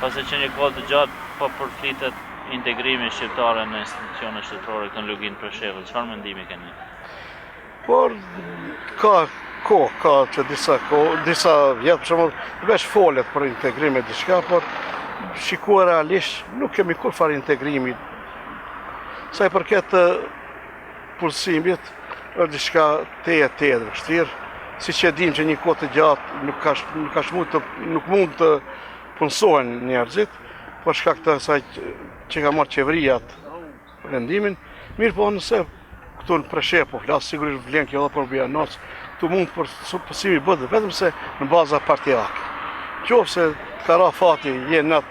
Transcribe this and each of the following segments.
Pasi që një kohë të gjatë po përflitet integrimi shqiptare në institucione shtetërore këtu në Luginë Preshevës. Çfarë mendimi keni? Por ka që disa vjetë, për shembull, veç folet për integrim e diçka, por shikuar realisht nuk kemi kur farë integrimi. Sa i përket punësimit, është diçka te vështirë, siç e dim që një kohë të gjatë nuk mund të punësohen njerëzit, për shkak të asaj që ka marrë qeveria atë vendimin. Mirë po nëse këtu në Preshevë po flas, sigurisht vlen kjo edhe për Bujanos, këtu mund përsimi bëhet vetëm se në baza partijake. Qofse ka ra fati je në atë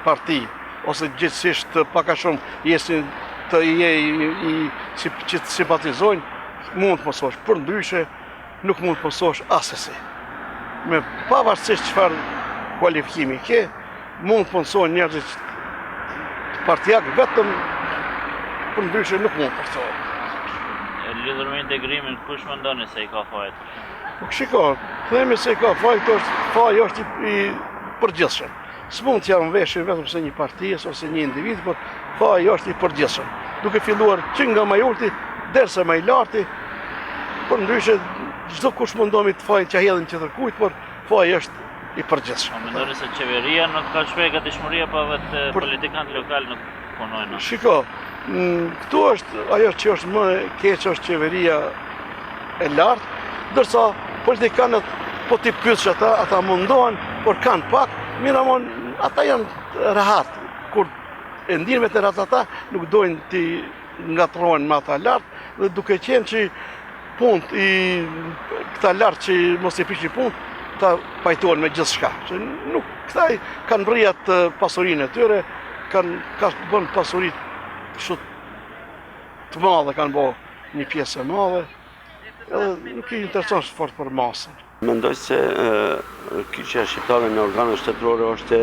parti, ose gjithësisht pak a shumë jesin të që të simpatizojnë, mund të mësosh, për ndryshe nuk mund të mësosh asesi. Me pavarësisht çfarë kualifikimi ke, mund të mësojnë njerëzit partijak vetëm, për ndryshe nuk mund të mësojnë. Lidhur me integrimin, kush mendoni se i ka fajt? Shiko, themi se i ka fajt, faji është i përgjithshëm. S'mund të janë veshin vetëm se një partijës ose një individ, por faji është i përgjithshëm. Duke filluar që nga më i ulti derisa më i larti, për ndryshe çdo kush mundomi të fajin që hedhin që tërkujt, por faji është i përgjithshëm. Mendoni se qeveria nuk ka shpejt gatishmëria, pa vetë politikanët lokal nuk punojnë? Shiko, këtu është ajo që është më e keq është qeveria e lartë, ndërsa politikanët po t'i pyetësh ata mundohen, por kanë pak, miramon ata janë rehat. Kur e ndinë me të rehat ata, nuk dojnë t'i ngatrohen me ata lartë, dhe duke qenë që punët i këta lartë që mos i prishin punë, ta pajtohen me gjithçka. Nuk këta kanë bërjat pasurinë e tyre, kanë bën pasuritë të madhe, kanë bo një pjesë e madhe, edhe nuk i intereson fort për masën. Mendoj se kyçja shqiptare në organet shtetërore është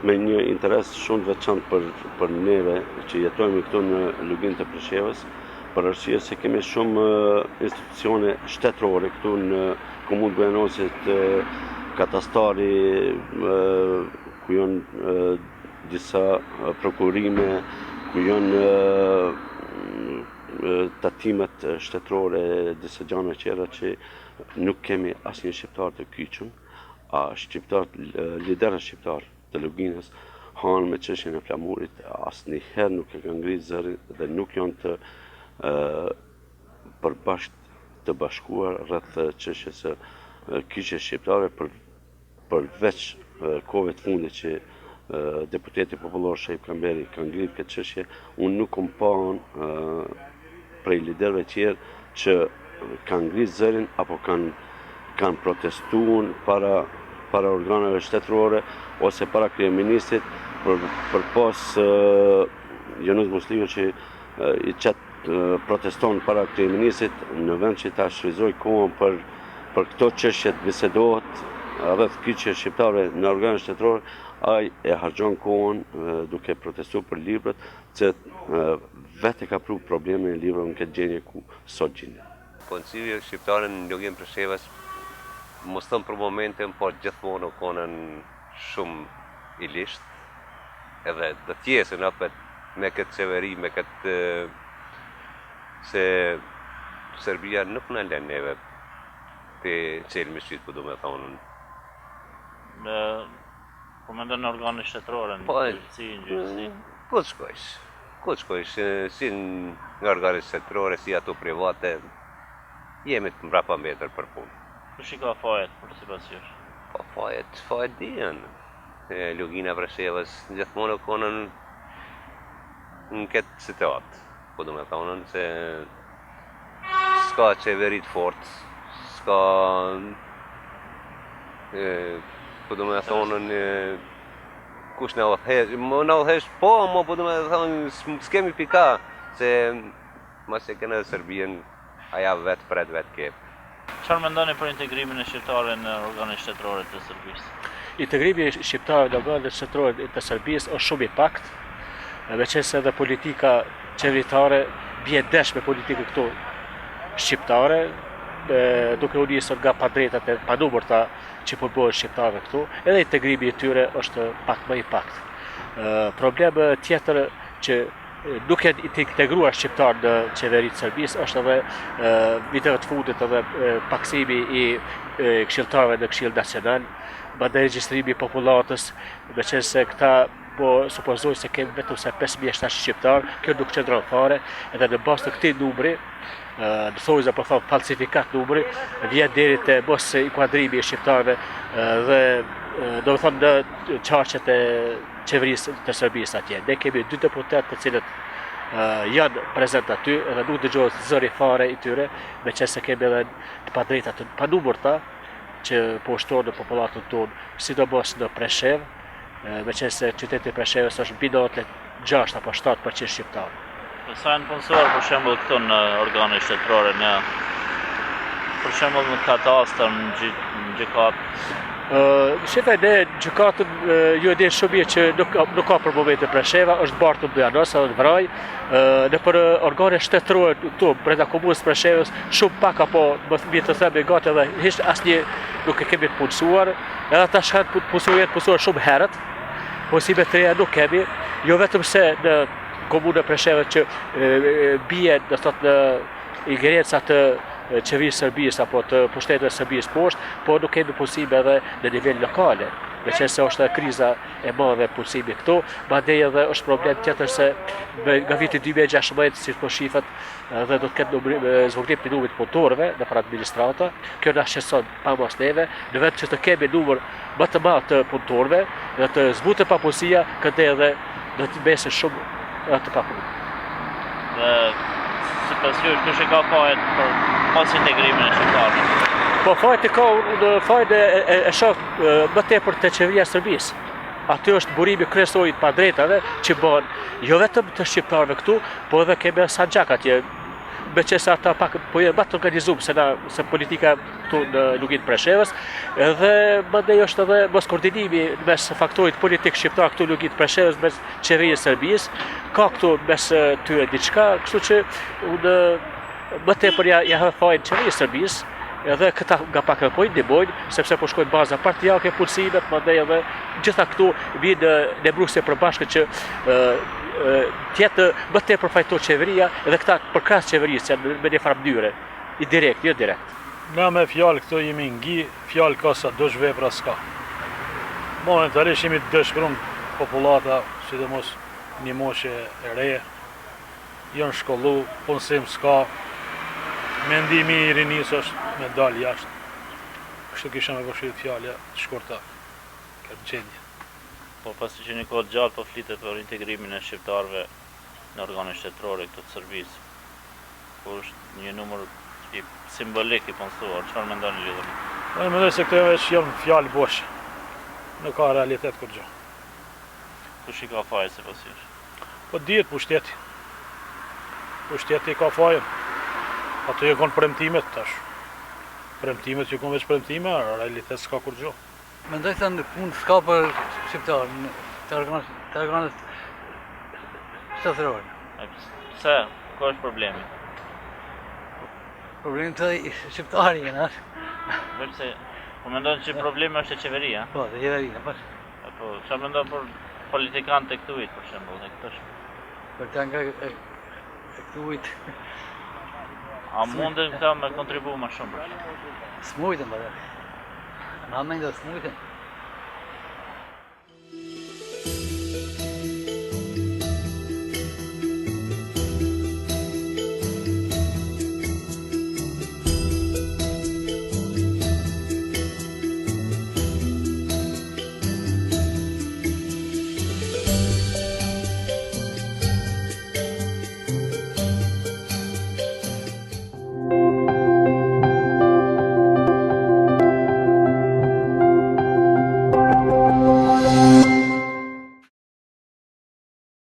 me një interes shumë të veçantë për neve që jetojmë këtu në Luginë të Preshevës, për arsye se kemi shumë institucione shtetërore këtu në Komunë Bujanosit, katastari, ku janë disa prokurime, ku janë tatimet shtetërore, disa gjëra tjera që nuk kemi asnjë shqiptar të kyçëm, a liderët shqiptar të Luginës hanë me çështjen e flamurit, asnjëherë nuk e kanë ngritur zërin dhe nuk janë të të bashkuar rreth çështjes së kyçjes shqiptare, përveç kohëve të fundit që deputeti popullor Shejb Kamberi ka ngritur këtë çështje, unë nuk kam parë prej liderëve tjerë që kanë ngritur zërin apo kanë protestuar para organeve shtetërore ose para kryeministit për pas Janus Musliju që i proteston para kryeministit në vend që ta shfryzoj kohën për këto çështje të bisedohet rreth kyçjes shqiptare në organet shtetërore, ai e harxhon kohën duke protestuar për librat, që vetë ka pru probleme në libra në këtë gjendje ku sot gjendje. Konsilli shqiptare në Luginë Preshevës, mos thëmë për momentin, por gjithmonë u konën shumë i lisht, edhe të tjesën apet me këtë qeveri, me këtë se Serbia nuk në lënë neve të qelë me shqytë, po du me thonën. Po me ndë në organet shtetërore, në gjyqësi? Ku të shkojsh, si nga organet shtetërore, si ato private, jemi të mbrapa metër për punë. Kush i ka fajet për sipas jush? Po fajet dijen. Lugina Preshevës gjithmonë u konën në këtë situatë. Po du me thonën se s'ka qeverit fort, s'ka po du me thonën kush në udhesh, po po du me thonën s'kemi pika, se mas e kene Serbien aja vetë pret vetë kep. Çfarë mendoni për integrimin e shqiptarëve në organet shtetërore të Serbisë? Integrimi shqiptarëve në organet shtetërore të Serbisë është shumë i pakt, veçse edhe politika qeveritare bie desh me politikën këtu shqiptare, duke u nisur nga padrejtat e padumërta që po bëhet shqiptarëve këtu, edhe integrimi I tyre është pak më I pakt. Problem tjetër që nuk janë të integruar shqiptarë në qeveritë të Serbisë është edhe viteve të fundit edhe paksimi I këshilltarëve në Këshillin Nacional, mandej regjistrimi I popullatës, meqense se këta po supozoj se kemi vetëm se 5700 shqiptarë, kjo nuk qëndron fare, edhe në bazë të këtij numri, në thojza po them falsifikat numri, vjen deri te mos inkuadrimi I shqiptarëve dhe do të thonë në çarqet e qeverisë të Serbisë atje. Ne kemi 2 deputet të cilët janë prezent aty edhe nuk dëgjohet zëri fare I tyre, meqense kemi edhe të padrejta të panumërta që po ushtrohen në popullatën tonë, sidomos në Preshev, meqense qyteti I Preshevës është mbi 96 apo 7% shqiptarë. Sa janë punësuar për shembull këtu në organe shtetërore, për shembull në katastër, në gjykatë? Shefe, ne gjykatën ju e di shumë mirë që nuk ka për momente Presheva, është bartë në Bujanos edhe në Vraj, në për organe shtetërore këtu, brenda komunës Preshevës, shumë pak apo më të themi gati edhe hiç asnjë nuk e kemi të punësuar, edhe ata shkan punësuar shumë herët, posime të reja nuk kemi, jo vetëm se në komunën Preshevë që bie do thotë në ingerenca të qeverisë Serbisë apo të pushtetit Serbisë poshtë, po nuk kemi punësime edhe në nivel lokale. Meqense është kriza e madhe e punësimit këtu, madje edhe është problem tjetër se nga viti 2016, si po shifet, dhe do të ketë zvogëlim të numrit punëtorëve nëpër administrata. Kjo na shqetëson pamos neve, në vend që të kemi numër më të madh të punëtorëve dhe të zbutet papunësia, këtë edhe do të bëse shumë të papunë. Dhe sipas jush kush e ka fajt për mos integrimin e shqiptarëve? Po fajt e ka në fajt e shoh më tepër te qeveria e Serbisë. Aty është burimi kryesor I të padrejtave që bëhen jo vetëm të shqiptarëve këtu, po edhe kemi Sanxhak atje. Meqense ata pak po janë më të organizuar se politika këtu në Lugin Preshevës, edhe mandej është edhe mos koordinimi mes faktorit politik shqiptar këtu në Lugin Preshevës mes qeverisë së Serbisë, ka këtu mes tyre diçka, kështu që unë më tepër ja ha fajin qeverisë së Serbisë, edhe këta nga pak po I ndihmojnë, sepse po shkojnë baza partijake, punësimet, mandej edhe gjitha këtu vinë në brusje përbashkët që tjetë më tepër fajto qeveria edhe këta përkras qeverisë janë me një farë mënyre, I direkt, jo direkt. Na me fjalë këto jemi ngi, fjalë ka sa dosh vepra s'ka. Momentalisht jemi të dëshpëruar popullata, sidomos një moshe e re, janë shkollu, punësim s'ka, mendimi I rinisë është me dalë jashtë. Kështu kisha me përshkruajtur fjalë të shkurta këtë gjendje. Po pasi që një kohë gjatë po flitet për integrimin e shqiptarëve në organe shtetërore këtu të Serbisë, ku është një numër I simbolik I punësuar, çfarë mendoni lidhur? Unë mendoj se këto veç janë fjalë boshe. Nuk ka realitet kur gjë. Kush I ka fajin sipas jush? Po dihet pushteti. Pushteti ka fajin. Ato e kanë premtimet tash. Premtimet që kanë veç premtime, realitet s'ka kur gjë. Mendoj se në punë s'ka për shqiptarë, të organet shtetërore. Pse? Ku është problemi? Problemi të shqiptarë janë, Përse po mendon që problemi është e qeveria? po, të qeveria, po. Apo çfarë mendon për politikanët e këtuit për shembull, e këto? Për ta nga këtuit, A mundën këta me kontribu më shumë për shembull? smujtën, për na mendoj smujtën.